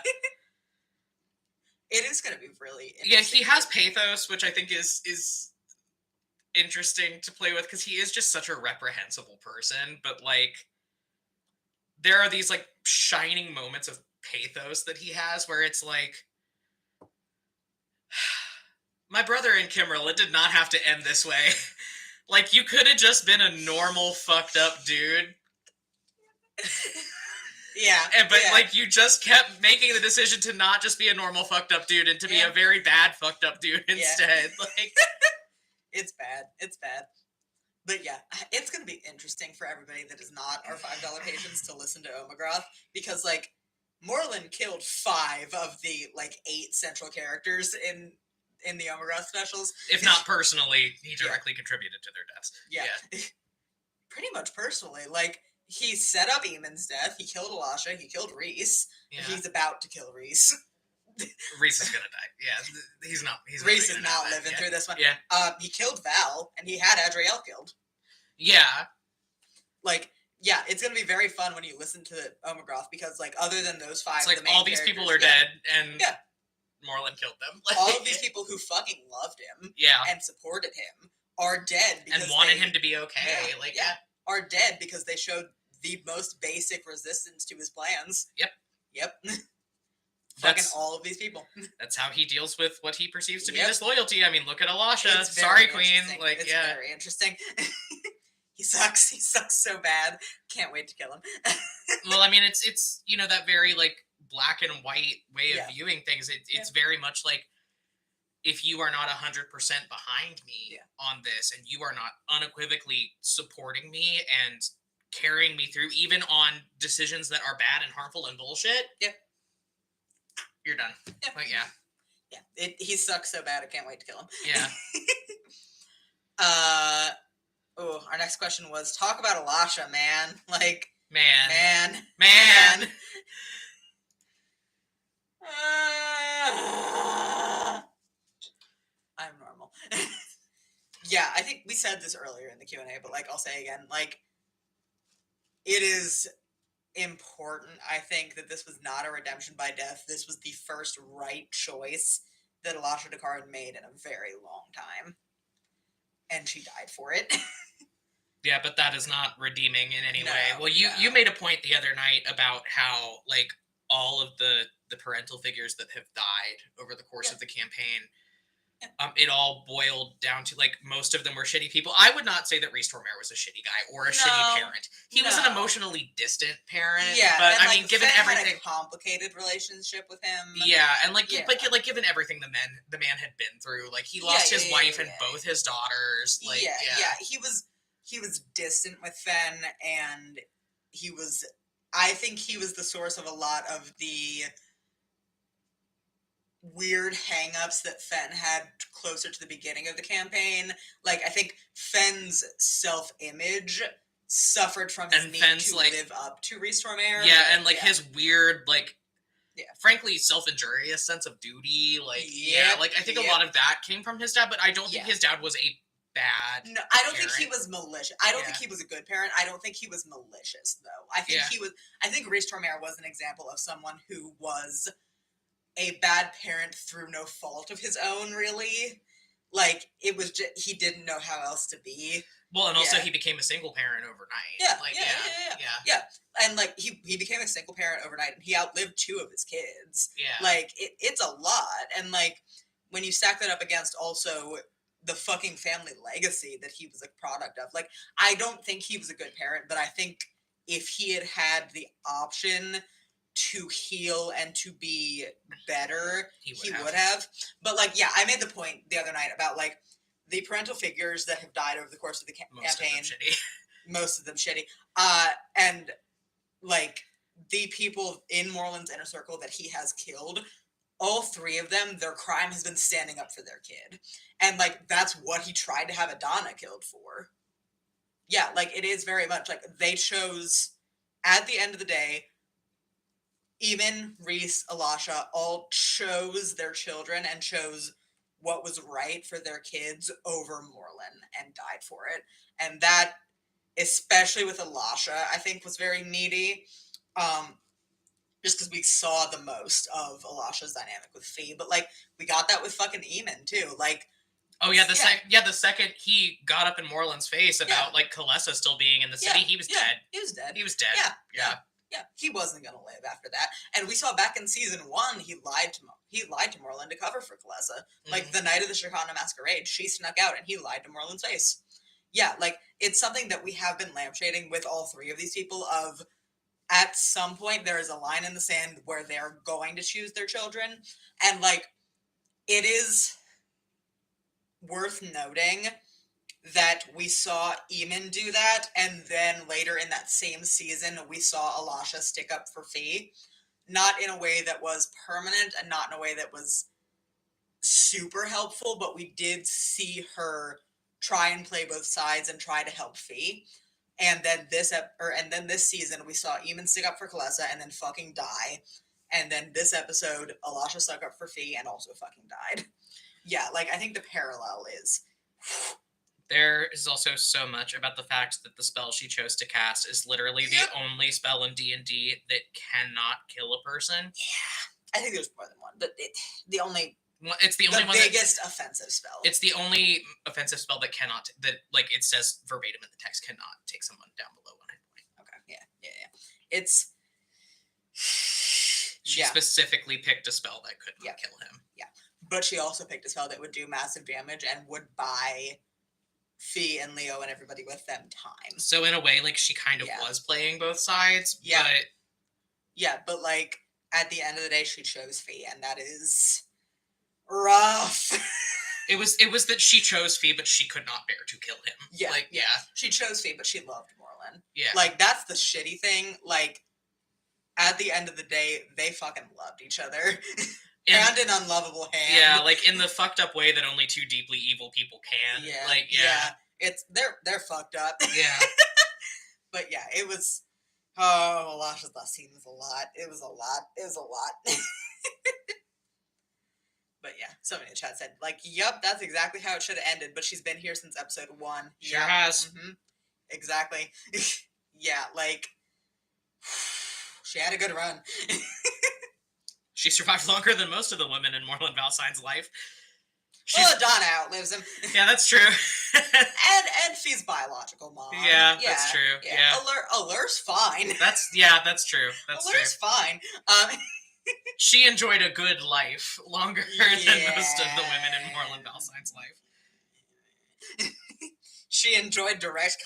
It is going to be really interesting. Yeah, he has pathos, which I think is interesting to play with, because he is just such a reprehensible person, but like there are these like shining moments of pathos that he has where it's like My brother and Kimmerl, it did not have to end this way. Like, you could have just been a normal fucked up dude. Yeah. But, yeah. like, you just kept making the decision to not just be a normal fucked up dude and to be a very bad fucked up dude instead. Like, it's bad. It's bad. But yeah, it's going to be interesting for everybody that is not our $5 patrons to listen to Omegroth, because, like, Moreland killed 5 of the, like, 8 central characters in the Omegroth specials. If not personally, he directly contributed to their deaths. Yeah. Pretty much personally. Like, he set up Eamon's death, he killed Elisha, he killed Reese. Yeah. He's about to kill Reese. Reese is gonna die. Yeah, he's not. Reese is not living through this one. Yeah. He killed Val, and he had Adriel killed. Yeah. Like, yeah, it's gonna be very fun when you listen to Omegroth, because, like, other than those 5, it's like all these people are dead, and Moreland killed them. Like, all of these people who fucking loved him, and supported him, are dead because and wanted him to be okay. Are dead because they showed the most basic resistance to his plans. Yep. Fucking all of these people. That's how he deals with what he perceives to be disloyalty. I mean, look at Elisha. Sorry, Queen. Like, it's very interesting. He sucks. He sucks so bad. Can't wait to kill him. Well, I mean, it's that very, like, black and white way of viewing things. It's very much like, if you are not 100% behind me on this, and you are not unequivocally supporting me and carrying me through, even on decisions that are bad and harmful and bullshit, you're done. Like, he sucks so bad, I can't wait to kill him. Our next question was, talk about Elisha, man. Like, man. I'm normal. Yeah, I think we said this earlier in the Q&A, but, like, I'll say again, like, it is important, I think, that this was not a redemption by death. This was the first right choice that Elisha Descartes made in a very long time. And she died for it. Yeah, but that is not redeeming in any way. Well, you made a point the other night about how, like, all of the parental figures that have died over the course of the campaign, it all boiled down to, like, most of them were shitty people. I would not say that Rhys Tormare was a shitty guy or a shitty parent. He was an emotionally distant parent. Yeah, but I mean, given everything, had a complicated relationship with him. Yeah, and like given everything the man had been through, like, he lost his wife and both his daughters. Like, he was distant with Fen, and I think he was the source of a lot of the weird hang-ups that Fen had closer to the beginning of the campaign. Like, I think Fen's self-image suffered from his need to live up to Rhys Tormare. Yeah, and, like, his weird, like, frankly, self-injurious sense of duty. Like, I think a lot of that came from his dad, but I don't think his dad was a bad No, I don't think he was malicious. I don't think he was a good parent. I don't think he was malicious, though. I think I think Rhys Tormare was an example of someone who was a bad parent through no fault of his own, really. Like, it was just, he didn't know how else to be. Well, and also he became a single parent overnight. Yeah. And, like, he became a single parent overnight, and he outlived 2 of his kids. Yeah. Like, it's a lot. And, like, when you stack that up against also the fucking family legacy that he was a product of, like, I don't think he was a good parent, but I think if he had had the option to heal and to be better, he would have. But, like, I made the point the other night about, like, the parental figures that have died over the course of the campaign. Most of them shitty. And, like, the people in Moreland's inner circle that he has killed, all 3 of them, their crime has been standing up for their kid. And, like, that's what he tried to have Adana killed for. Yeah, like, it is very much, like, they chose, at the end of the day, even Rhys, Elisha, all chose their children and chose what was right for their kids over Moreland and died for it. And that, especially with Elisha, I think was very needy. Just because we saw the most of Elisha's dynamic with Fee. But, like, we got that with fucking Eamon, too. Like, oh, yeah, the second he got up in Moreland's face about, like, Kalessa still being in the city, he was dead. He was dead. He was dead. Yeah. Yeah, he wasn't gonna live after that. And we saw back in season 1, he lied to Moreland to cover for Kalesa. Like the night of the Chicana Masquerade, she snuck out and he lied to Moreland's face. Yeah, like it's something that we have been lampshading with all 3 of these people. Of at some point there is a line in the sand where they're going to choose their children, and like it is worth noting that we saw Eamon do that, and then later in that same season, we saw Alasha stick up for Fee. Not in a way that was permanent, and not in a way that was super helpful, but we did see her try and play both sides and try to help Fee. And then this season, we saw Eamon stick up for Kalesa and then fucking die. And then this episode, Alasha stuck up for Fee and also fucking died. Yeah, like I think the parallel is. There is also so much about the fact that the spell she chose to cast is literally the only spell in D&D that cannot kill a person. Yeah, I think there's more than one, but it's the only biggest offensive spell. It's the only offensive spell that cannot, that like it says verbatim in the text, cannot take someone down below 1 hit point. Okay, yeah. It's she specifically picked a spell that could not kill him. Yeah, but she also picked a spell that would do massive damage and would buy Fee and Leo and everybody with them time. So in a way, like she kind of was playing both sides. But like at the end of the day, she chose Fee, and that is rough. It was that she chose Fee, but she could not bear to kill him. She chose Fee, but she loved Moreland. Yeah, like that's the shitty thing. Like at the end of the day, they fucking loved each other. Hand in unlovable hand. Yeah, like in the fucked up way that only 2 deeply evil people can. It's they're fucked up. Yeah. But yeah, it was. Oh, Alasha's last scene was a lot. It was a lot. But yeah, somebody in the chat said, like, "Yup, that's exactly how it should have ended." But she's been here since episode 1. Sure has. Mm-hmm. Exactly. Yeah, like she had a good run. She survived longer than most of the women in Moreland Valsine's life. Well, Donna outlives him. Yeah, that's true. and Fee's biological mom. Yeah, that's true. Yeah. Allur's fine. That's true. Allur's fine. She enjoyed a good life longer than most of the women in Moreland Valsine's life. She endured direct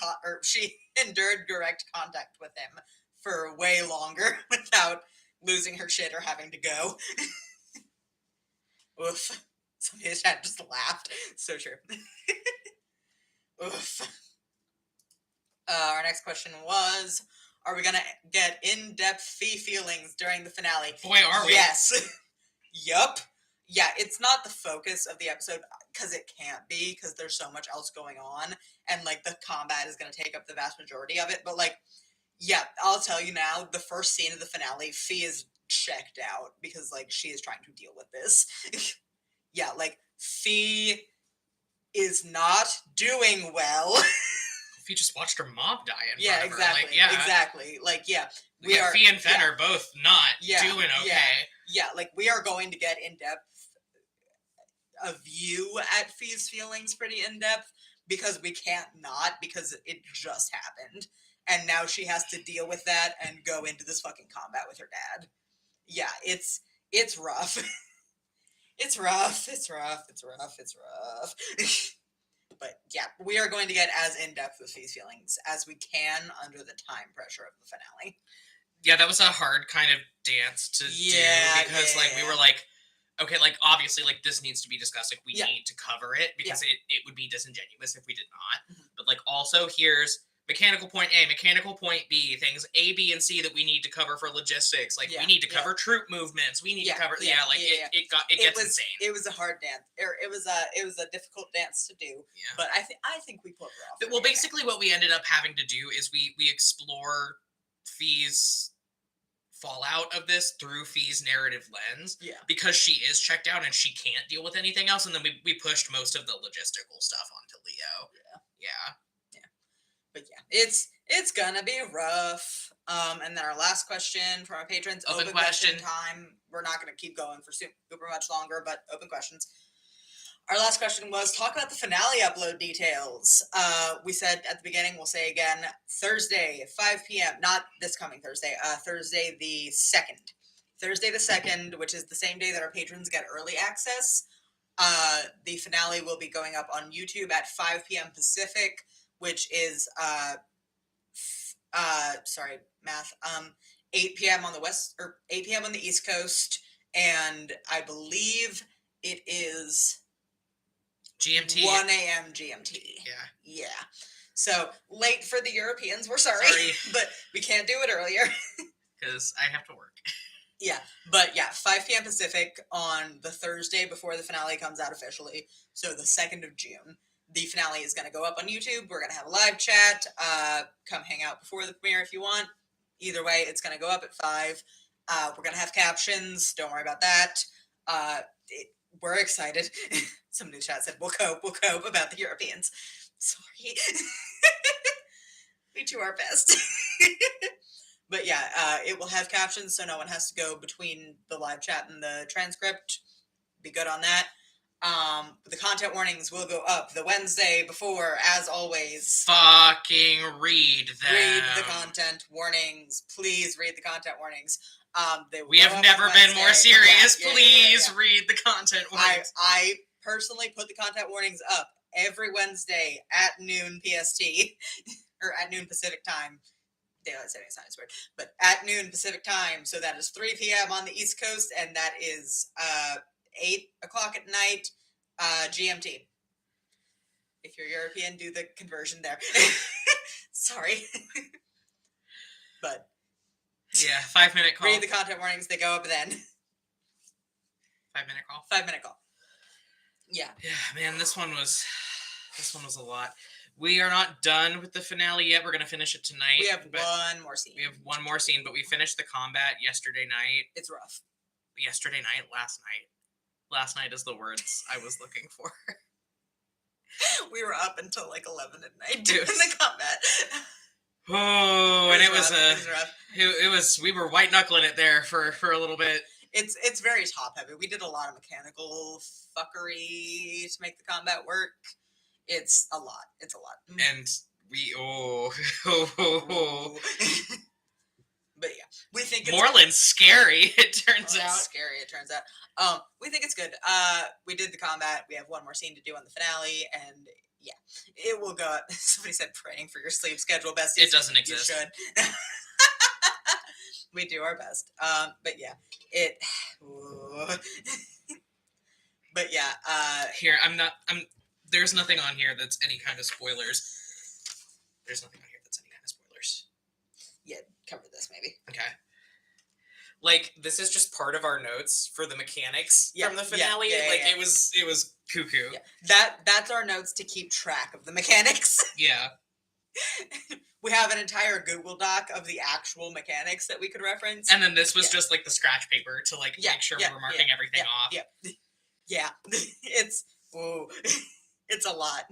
contact with him for way longer without losing her shit or having to go. Oof. Somebody in the chat just laughed. So true. Oof. Our next question was, are we going to get in-depth Fee feelings during the finale? Boy, are we. Yes. Yup. Yeah, it's not the focus of the episode, because it can't be, because there's so much else going on, and, like, the combat is going to take up the vast majority of it, but, like, yeah, I'll tell you now, the first scene of the finale, Fee is checked out, because, like, she is trying to deal with this. Yeah, like, Fee is not doing well. Fee just watched her mom die in front of her. Exactly. Like, exactly. Like, yeah. Fee and Fen are both not doing okay. Yeah, like, we are going to get in-depth a view at Fee's feelings pretty in-depth, because we can't not, because it just happened. And now she has to deal with that and go into this fucking combat with her dad. Yeah, it's rough. It's rough. But yeah, we are going to get as in-depth with Fee's feelings as we can under the time pressure of the finale. Yeah, that was a hard kind of dance to do, because we were like, okay, like, obviously, like, this needs to be discussed. Like, we need to cover it, because it would be disingenuous if we did not. Mm-hmm. But, like, also, here's mechanical point A, mechanical point B, things A, B, and C that we need to cover for logistics. Like, we need to cover troop movements. We need to cover, it gets insane. It was a hard dance. It was a difficult dance to do. Yeah. But I think we pulled it off. Well, basically, what we ended up having to do is we explore Fee's fallout of this through Fee's narrative lens, because she is checked out and she can't deal with anything else, and then we pushed most of the logistical stuff onto Leo. But yeah, it's gonna be rough. And then our last question from our patrons, open question time. We're not gonna keep going for super much longer, but open questions. Our last question was, talk about the finale upload details. We said at the beginning, we'll say again, Thursday, 5 p.m., not this coming Thursday, Thursday the 2nd. Thursday the 2nd, which is the same day that our patrons get early access. The finale will be going up on YouTube at 5 p.m. Pacific, which is, sorry, math, 8 p.m. on the west, or 8 p.m. on the East Coast, and I believe it is GMT. 1 a.m. GMT. Yeah. So, late for the Europeans, we're sorry. But we can't do it earlier. Because I have to work. Yeah, but yeah, 5 p.m. Pacific on the Thursday before the finale comes out officially, so the 2nd of June. The finale is going to go up on YouTube. We're going to have a live chat. Come hang out before the premiere if you want. Either way, it's going to go up at 5. We're going to have captions. Don't worry about that. We're excited. Somebody in the chat said, we'll cope about the Europeans. Sorry. We do our best. But yeah, it will have captions, so no one has to go between the live chat and the transcript. Be good on that. The content warnings will go up the Wednesday before, as always. Fucking read them. Read the content warnings. Please read the content warnings. We have never been more serious. Please read the content warnings. I personally put the content warnings up every Wednesday at noon PST, or at noon Pacific time. Daylight savings time is weird, but at noon Pacific time, so that is 3 p.m. on the East Coast, and that is 8 o'clock at night GMT. If you're European, do the conversion there. Sorry. But yeah, 5-minute call. Read the content warnings, they go up then. 5-minute call. 5-minute call. Yeah. Yeah, man, this one was a lot. We are not done with the finale yet. We're going to finish it tonight. We have one more scene. We have one more scene, but we finished the combat yesterday night. It's rough. Yesterday night? Last night. Last night is the words I was looking for. We were up until like 11 at night doing the combat. Oh, and it was rough. It was, we were white knuckling it there for a little bit. It's very top heavy. We did a lot of mechanical fuckery to make the combat work. It's a lot. It's a lot. And we, But yeah, we think it's Moreland's scary, it turns out. Scary, it turns out. We think it's good. We did the combat. We have one more scene to do on the finale, and yeah, it will go. Somebody said praying for your sleep schedule, besties. It doesn't exist. You should. We do our best. But yeah, But yeah, here, there's nothing on here that's any kind of spoilers. There's nothing on here that's any kind of spoilers. Yeah, cover this maybe. Okay. Like, this is just part of our notes for the mechanics from the finale. It was cuckoo. Yeah. That's our notes to keep track of the mechanics. Yeah. We have an entire Google Doc of the actual mechanics that we could reference. And then this was just like the scratch paper to like make sure we were marking everything off. Yeah. It's it's a lot.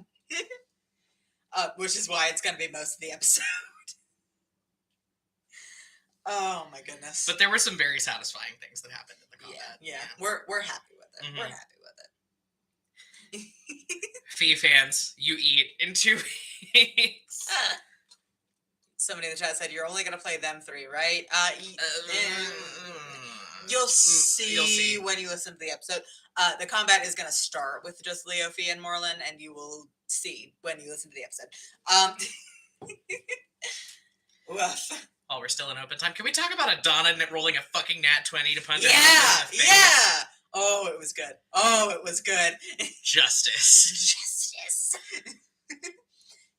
Which is why it's going to be most of the episode. Oh my goodness. But there were some very satisfying things that happened in the combat. Yeah. We're happy with it. Mm-hmm. We're happy with it. Fee fans, you eat in 2 weeks. Somebody in the chat said you're only going to play them 3, right? You'll see when you listen to the episode. The combat is going to start with just Leo, Fee, and Moreland, and you will see when you listen to the episode. Woof. While we're still in open time, can we talk about Adana rolling a fucking nat 20 to punch? Yeah. Oh, it was good. Justice.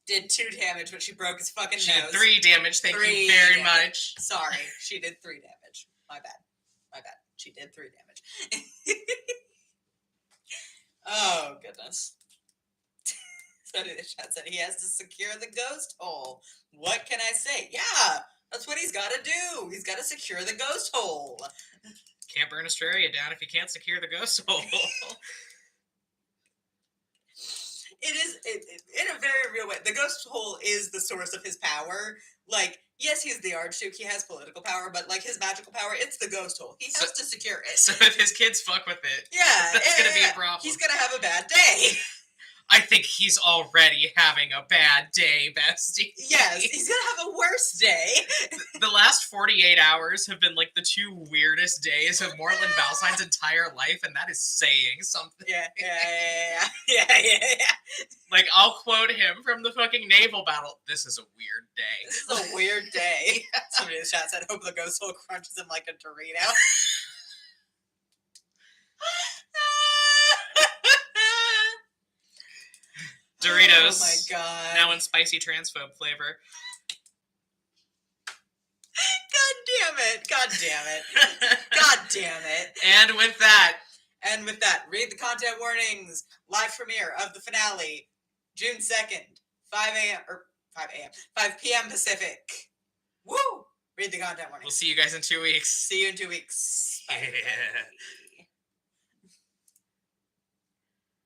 Did 2 damage, but she broke his fucking she nose. Did 3 damage. Thank you very much. Sorry, she did 3 damage. My bad. She did 3 damage. Oh goodness. Somebody in the chat said he has to secure the ghost hole. What can I say? Yeah, that's what he's got to do. He's got to secure the ghost hole. Can't burn Australia down if you can't secure the ghost hole. It is in a very real way. The ghost hole is the source of his power. Like, Yes, he's the Archduke. He has political power, but like his magical power, it's the ghost hole. He has to secure it. So if his kids fuck with it, yeah, that's gonna be a problem. He's gonna have a bad day. I think he's already having a bad day, bestie. Yes, he's gonna have a worse day. The last 48 hours have been like the two weirdest days of Moreland Valsine's entire life, and that is saying something. Yeah. Like, I'll quote him from the fucking naval battle. This is a weird day. This is a weird day. Somebody in the chat said, hope the ghost hole crunches him like a Dorito. Doritos. Oh my god. Now in spicy transphobe flavor. God damn it. And with that, read the content warnings. Live premiere of the finale, June 2nd, 5 p.m. Pacific. Woo! Read the content warnings. We'll see you guys in 2 weeks. See you in 2 weeks. Bye. Yeah.